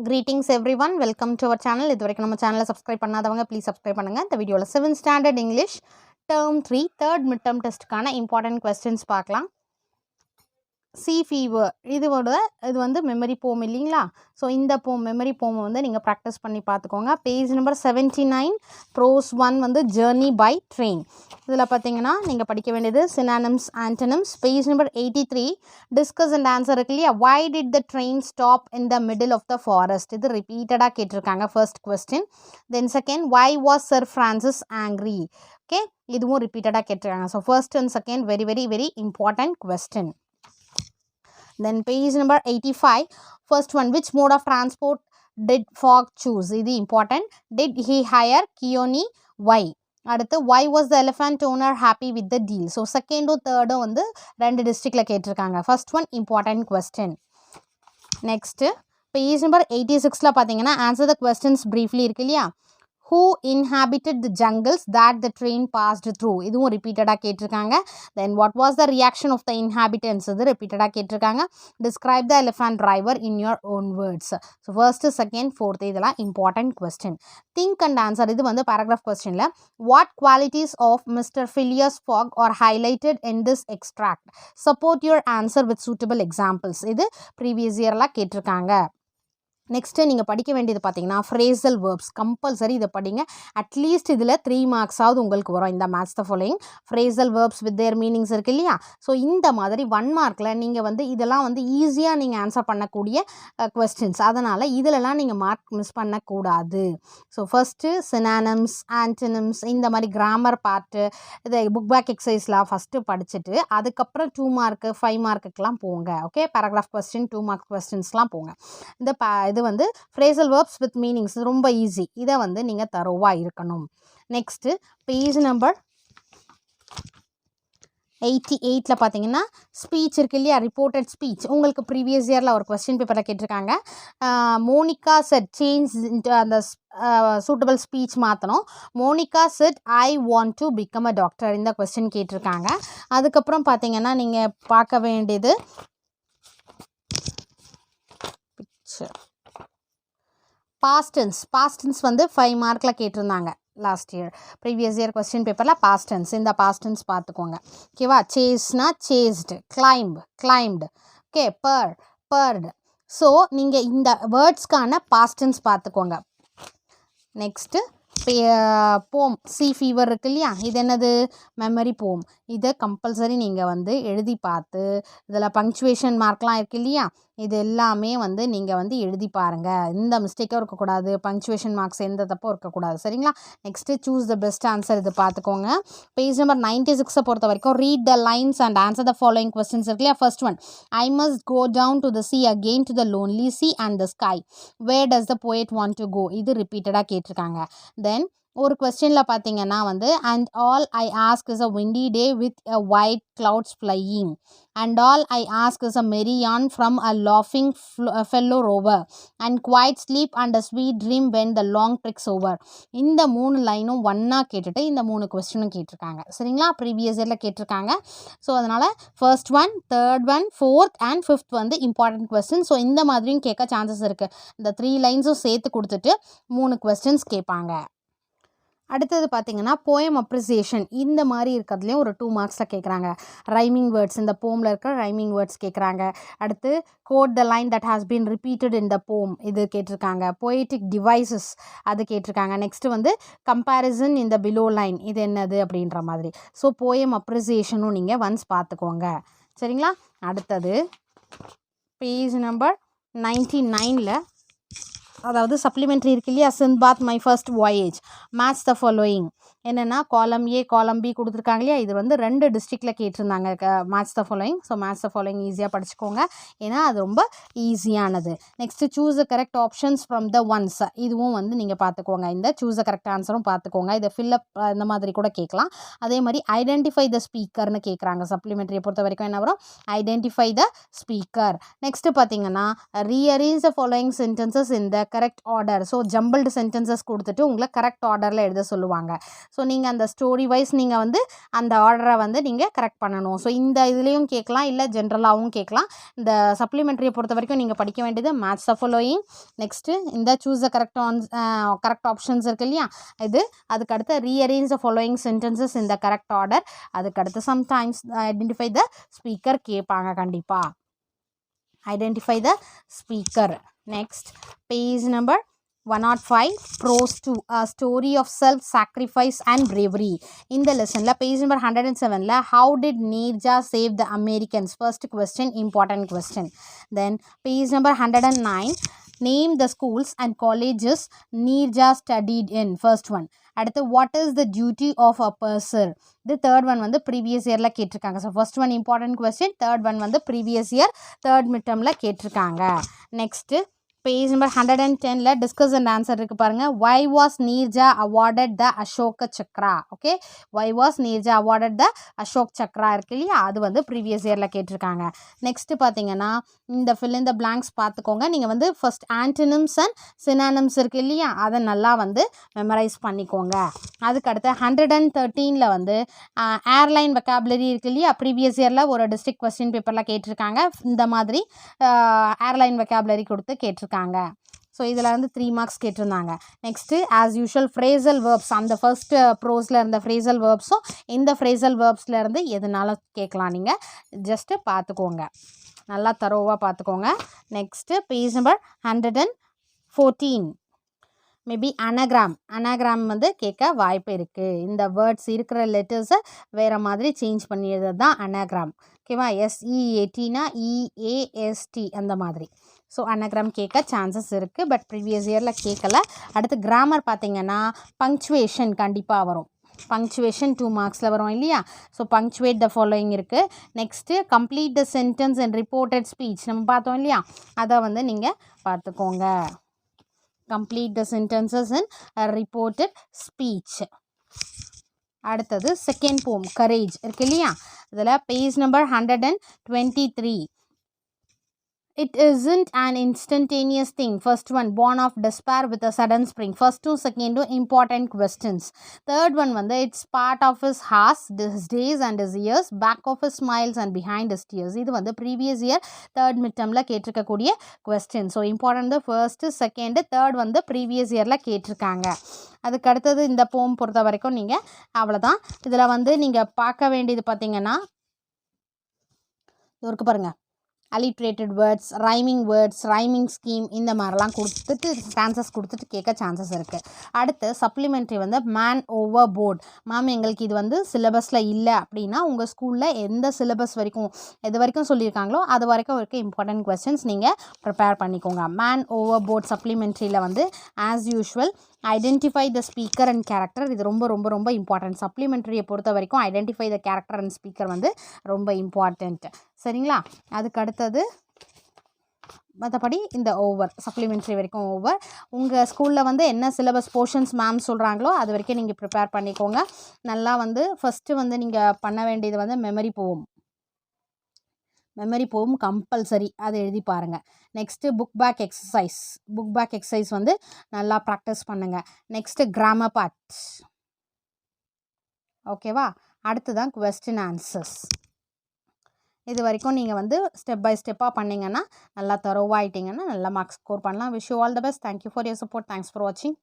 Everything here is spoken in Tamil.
Greetings everyone, welcome to our channel. இதுவரைக்கும் நம்ம சேனலை சப்ஸ்கிரைப் பண்ணாதவங்க ப்ளீஸ் சப்ஸ்கிரைப் பண்ணுங்கள். இந்த வீடியோவில் 7th standard English term 3 third mid term டெஸ்ட்டுக்கான இம்பார்ட்டன்ட் கொஸ்டின்ஸ் பார்க்கலாம். சி ஃபீவர் இது வந்து மெமரி போம் இல்லைங்களா? ஸோ இந்த மெமரி போமை வந்து நீங்கள் ப்ராக்டிஸ் பண்ணி பார்த்துக்கோங்க. பேஜ் நம்பர் 79 ப்ரோஸ் 1 வந்து ஜேர்னி பை ட்ரெயின். இதில் பார்த்தீங்கன்னா நீங்கள் படிக்க வேண்டியது synonyms antonyms. Page number 83 discuss and answer இருக்கு இல்லையா? Why did the train stop in the middle of the forest? இது ரிப்பீட்டடாக கேட்டிருக்காங்க first question. Then second, why was sir Francis angry? Okay, இதுவும் ரிப்பீட்டடாக கேட்டிருக்காங்க. So first and second very very very important question. Then page number 85, first one, which mode of transport did Fogg choose? This is important. Did he hire Keone? Why? அடுத்து, why was the elephant owner happy with the deal? So second or third வந்து ரெண்டு டிஸ்ட்ரிக்ட்ல கேட்டிருக்காங்க. first one important question. next page number 86ல பார்த்தீங்கன்னா answer the questions briefly இருக்கு இல்லையா? Who inhabited the jungles that the train passed through? இதுவும் ரிப்பீட்டடாக கேட்டிருக்காங்க. Then what was the reaction of the inhabitants? இது ரிப்பீட்டடாக கேட்டிருக்காங்க. Describe the elephant driver in your own words. So first, second, fourth இதெல்லாம் important question. Think and answer இது வந்து paragraph questionல what qualities of Mr. Phileas Fogg are highlighted in this extract? Support your answer with suitable examples. இது previous yearல கேட்டிருக்காங்க. நெக்ஸ்ட்டு நீங்கள் படிக்க வேண்டியது பார்த்தீங்கன்னா ஃப்ரேசல் வேர்ப்ஸ் கம்பல்சரி இதை படிங்க. அட்லீஸ்ட் இதில் 3 மார்க்ஸாவது உங்களுக்கு வரும். இந்த match the following phrasal verbs with their meanings இருக்குது இல்லையா? ஸோ இந்த மாதிரி 1 மார்க்கில் நீங்கள் வந்து இதெல்லாம் வந்து ஈஸியாக நீங்கள் ஆன்சர் பண்ணக்கூடிய கொஸ்டின்ஸ். அதனால் இதிலலாம் நீங்கள் மார்க் மிஸ் பண்ணக்கூடாது. ஸோ ஃபஸ்ட்டு சினானிம்ஸ் ஆன்டனிம்ஸ் இந்த மாதிரி கிராமர் பார்ட்டு இதை புக் பேக் எக்ஸசைஸ்லாம் ஃபஸ்ட்டு படிச்சுட்டு அதுக்கப்புறம் 2 மார்க்கு 5 மார்க்குக்கெலாம் போங்க. ஓகே, பேராகிராஃப் கொஸ்டின் 2 மார்க் கொஸ்டின்ஸ்லாம் போங்க. இது வந்து ஃப்ரேசல் வேர்ப்ஸ் வித் மீனிங்ஸ் ரொம்ப ஈஸி. இதை வந்து நீங்கள் தரோவாக இருக்கணும். நெக்ஸ்ட்டு பேஜ் நம்பர் 88ல பார்த்தீங்கன்னா ஸ்பீச் இருக்கு இல்லையா? ரிப்போர்ட்டட் ஸ்பீச் உங்களுக்கு ப்ரீவியஸ் இயரில் ஒரு கொஸ்டின் பேப்பரில் கேட்டிருக்காங்க. மோனிகா செட் சேஞ்ச் அந்த சூட்டபிள் ஸ்பீச் மாற்றணும். Monica said I want to become a doctor இந்த கொஸ்டின் கேட்டிருக்காங்க. அதுக்கப்புறம் பார்த்தீங்கன்னா நீங்கள் பார்க்க வேண்டியது பாஸ்ட் டென்ஸ் வந்து 5 மார்க்கில் கேட்டிருந்தாங்க last year previous year question பேப்பரில் பாஸ்ட் டென்ஸ். இந்த பாஸ்ட் டென்ஸ் பார்த்துக்கோங்க. ஓகேவா? சேஸ்னா சேஸ்டு, கிளைம்டு, ஓகே, பர்டு. ஸோ நீங்கள் இந்த வேர்ட்ஸ்க்கான பாஸ்ட் டென்ஸ் பார்த்துக்கோங்க. நெக்ஸ்ட்டு போம் சி ஃபீவர் இருக்கு இல்லையா? இது என்னது? மெமரி போம். இதை கம்பல்சரி நீங்கள் வந்து எழுதி பார்த்து இதில் பங்க்சுவேஷன் மார்க்லாம் இருக்கு இல்லையா? இது எல்லாமே வந்து நீங்கள் வந்து எழுதி பாருங்கள். எந்த மிஸ்டேக்கும் இருக்கக்கூடாது. பங்க்சுவேஷன் மார்க்ஸ் எந்த தப்பும் இருக்கக்கூடாது. சரிங்களா? Next choose the best answer இது பார்த்துக்கோங்க. பேஜ் நம்பர் 96 பொறுத்த வரைக்கும் read the lines and answer the following questions இருக்கு இல்லையா? First one, I must go down to the sea again to the lonely sea and the sky, where does the poet want to go? இது ரிப்பீட்டடாக கேட்டிருக்காங்க. தென் ஒரு கொஸ்டினில் பார்த்தீங்கன்னா வந்து and all I ask is a windy day with a white clouds flying, and all I ask is a merry yarn from a laughing fellow rover, and quiet sleep and a sweet dream when the long trick's over. இந்த 3 லைனும் ஒன்றா கேட்டுட்டு இந்த 3 கொஸ்டினும் கேட்டிருக்காங்க. சரிங்களா? ப்ரீவியஸ் இயரில் கேட்டிருக்காங்க. ஸோ அதனால் first one, third one, fourth and fifth வந்து இம்பார்ட்டன்ட் கொஸ்டின். ஸோ இந்த மாதிரியும் கேட்க சான்சஸ் இருக்குது. இந்த 3 லைன்ஸும் சேர்த்து கொடுத்துட்டு 3 கொஸ்டின்ஸ் கேட்பாங்க. அடுத்தது பார்த்தீங்கன்னா போயம் அப்ரிசியேஷன் இந்த மாதிரி இருக்கிறதுலையும் ஒரு 2 மார்க்ஸில் கேட்குறாங்க. ரைமிங் வேர்ட்ஸ் இந்த போமில் இருக்கிற ரைமிங் வேர்ட்ஸ் கேட்குறாங்க. அடுத்து quote the line that has been repeated in the poem இது கேட்டிருக்காங்க. பொயட்டிக் டிவைசஸ் அது கேட்டிருக்காங்க. நெக்ஸ்ட்டு வந்து comparison in the below line இது என்னது அப்படின்ற மாதிரி. ஸோ போயம் அப்ரிசியேஷனும் நீங்கள் ஒன்ஸ் பார்த்துக்கோங்க. சரிங்களா? அடுத்தது பேஜ் நம்பர் 99ல் அதாவது சப்ளிமெண்ட்ரி இருக்கு இல்லையா? Sindbad my first voyage match the following என்னென்னா காலம் ஏ காலம் பி கொடுத்துருக்காங்க இல்லையா? இது வந்து 2 டிஸ்ட்ரிக்டில் கேட்டிருந்தாங்க match the following. So match the following ஈஸியாக படிச்சுக்கோங்க. ஏன்னா அது ரொம்ப ஈஸியானது. Next choose the correct options from the ones இதுவும் வந்து நீங்கள் பார்த்துக்கோங்க. இந்த சூஸ் த கரெக்ட் ஆன்சரும் பார்த்துக்கோங்க. இதை ஃபில்லப் இந்த மாதிரி கூட கேட்கலாம். அதே மாதிரி ஐடென்டிஃபை த ஸ்பீக்கர்னு கேட்குறாங்க. சப்ளிமெண்ட்ரியை பொறுத்த வரைக்கும் என்ன வரும்? Identify the speaker. நெக்ஸ்ட்டு பார்த்தீங்கன்னா rearrange the following sentences in the correct order. So jumbled sentences கொடுத்துட்டு உங்களை கரெக்ட் ஆர்டரில் எழுத சொல்லுவாங்க. ஸோ நீங்கள் அந்த ஸ்டோரி வைஸ் நீங்கள் வந்து அந்த ஆர்டரை வந்து நீங்கள் கரெக்ட் பண்ணணும். ஸோ இந்த இதுலேயும் கேட்கலாம், இல்லை ஜென்ரலாகவும் கேட்கலாம். இந்த சப்ளிமெண்ட்ரியை பொறுத்த வரைக்கும் நீங்கள் படிக்க வேண்டியது மேட்ச் த ஃபாலோயிங், நெக்ஸ்ட்டு இந்த சூஸ் த கரெக்ட் ஆப்ஷன்ஸ் இருக்கு இல்லையா, இது அதுக்கடுத்து ரீஅரேஞ்ச் த ஃபாலோயிங் சென்டென்சஸ் இந்த கரெக்ட் ஆர்டர், அதுக்கடுத்து சம்டைம்ஸ் ஐடென்டிஃபை த ஸ்பீக்கர் கேட்பாங்க கண்டிப்பாக. Identify the speaker. Next page number 105 prose 2 a story of self sacrifice and bravery. இந்த லெசன்ல பேஜ் நம்பர் 107ல how did Neerja save the Americans, first question, important question. Then page number 109 name the schools and colleges Neerja studied in, first one. அடுத்து what is the duty of a purser, the third one வந்து previous yearல கேட்டிருக்காங்க. So first one important question, third one வந்து previous year third midtermல கேட்டிருக்காங்க. நெக்ஸ்ட்டு பேஜ் நம்பர் 110ல டிஸ்கஸ் அண்ட் ஆன்சர் இருக்குது பாருங்கள். why was Neerja awarded the Ashoka Chakra, okay, why was Neerja awarded the Ashok Chakra இருக்கு இல்லையா, அது வந்து ப்ரீவியஸ் இயரில் கேட்டிருக்காங்க. நெக்ஸ்ட்டு பார்த்தீங்கன்னா இந்த fill in the blanks பார்த்துக்கோங்க. நீங்கள் வந்து ஃபர்ஸ்ட் ஆன்டனிம்ஸ் அண்ட் சினானிம்ஸ் இருக்குது இல்லையா, அதை நல்லா வந்து மெமரைஸ் பண்ணிக்கோங்க. அதுக்கடுத்து 113ல் வந்து ஏர்லைன் வெக்காபுலரி இருக்குது இல்லையா, ப்ரீவியஸ் இயரில் ஒரு டிஸ்ட்ரிக்ட் கொஸ்டின் பேப்பரில் கேட்டிருக்காங்க. இந்த மாதிரி ஏர்லைன் வெக்காபுலரி கொடுத்து கேட்டிருக்காங்க. ஸோ இதில் வந்து 3 மார்க்ஸ் கேட்டிருந்தாங்க. Next as usual phrasal verbs, அந்த ஃபர்ஸ்ட் ப்ரோஸில் இருந்த ஃப்ரேசல் வேர்ப்ஸும் இந்த ஃப்ரேசல் வேர்ப்ஸில் இருந்து எதுனாலும் கேட்கலாம். நீங்கள் ஜஸ்ட்டு பார்த்துக்கோங்க, நல்லா தரோவாக பார்த்துக்கோங்க. நெக்ஸ்ட்டு பேஜ் நம்பர் 114 மேபி அனாகிராம் வந்து கேட்க வாய்ப்பு இருக்குது. இந்த வேர்ட்ஸ் இருக்கிற லெட்டர்ஸை வேறு மாதிரி சேஞ்ச் பண்ணியது தான் அனாகிராம், ஓகேவா. SEATனா EAST அந்த மாதிரி. ஸோ அனாகிராம் கேட்க சான்சஸ் இருக்குது, பட் ப்ரீவியஸ் இயரில் கேட்கல. அடுத்து கிராமர் பார்த்தீங்கன்னா பங்க்சுவேஷன் கண்டிப்பாக வரும். பங்க்சுவேஷன் 2 மார்க்ஸில் வரும் இல்லையா. ஸோ பங்க்சுவேட் த ஃபாலோயிங் இருக்குது. Next complete the sentence and reported speech நம்ம பார்த்தோம் இல்லையா, அதை வந்து நீங்கள் பார்த்துக்கோங்க. complete the sentences in a reported speech. அடுத்தது செகண்ட் போம் கரேஜ் இருக்கு இல்லையா, இதில் page number 123. It isn't an instantaneous thing. First one, born of despair with a sudden spring. First two, second two, important questions. Third one, it's part of his heart, his days and his years, back of his smiles and behind his tears. இது வந்து previous year third midtermல கேட்டிருக்கக்கூடிய question. So important the first, second, third வந்து previous yearல கேட்டிருக்காங்க. அதுக்கு அடுத்தது இந்த போம் பொறுத்த வரைக்கும் நீங்கள் அவ்வளோதான். இதில் வந்து நீங்கள் பார்க்க வேண்டியது பார்த்தீங்கன்னா இருக்கு பாருங்கள், alliterated words, rhyming scheme இந்த மாதிரிலாம் கொடுத்துட்டு சான்சஸ் கொடுத்துட்டு கேட்க சான்சஸ் இருக்குது. அடுத்து சப்ளிமெண்ட்ரி வந்து மேன் ஓவர் போர்ட். மேம் எங்களுக்கு இது வந்து சிலபஸில் இல்லை அப்படின்னா உங்கள் ஸ்கூலில் எந்த சிலபஸ் வரைக்கும் எது வரைக்கும் சொல்லியிருக்காங்களோ அது வரைக்கும் இருக்க இம்பார்ட்டன்ட் கொஸ்டின்ஸ் நீங்கள் ப்ரிப்பேர் பண்ணிக்கோங்க. மேன் ஓவர் போர்ட் சப்ளிமெண்ட்ரியில் வந்து as usual identify the speaker and character, இது ரொம்ப ரொம்ப ரொம்ப இம்பார்ட்டன்ட். சப்ளிமெண்ட்ரியை பொறுத்த வரைக்கும் identify the character and speaker வந்து ரொம்ப இம்பார்ட்டண்ட், சரிங்களா. அதுக்கு அடுத்தது மற்றபடி இந்த ஓவர் சப்ளிமெண்ட்ரி வரைக்கும் ஓவர். உங்கள் ஸ்கூலில் வந்து என்ன சிலபஸ் போர்ஷன்ஸ் மேம் சொல்கிறாங்களோ அது வரைக்கும் நீங்கள் ப்ரிப்பேர் பண்ணிக்கோங்க. நல்லா வந்து ஃபஸ்ட்டு வந்து நீங்கள் பண்ண வேண்டியது வந்து மெமரி போவும் கம்பல்சரி, அதை எழுதி பாருங்கள். நெக்ஸ்ட்டு புக் பேக் எக்ஸசைஸ் வந்து நல்லா ப்ராக்டிஸ் பண்ணுங்கள். நெக்ஸ்ட்டு கிராமர் பார்ட், ஓகேவா. அடுத்து தான் கொஸ்டின் ஆன்சர்ஸ். இது வரைக்கும் நீங்கள் வந்து ஸ்டெப் பை ஸ்டெப்பாக பண்ணிங்கன்னா நல்லா தரோவாயிட்டிங்கன்னா நல்லா மார்க்ஸ் ஸ்கோர் பண்ணலாம். Wish you all the best. Thank you for your support. Thanks for வாட்சிங்.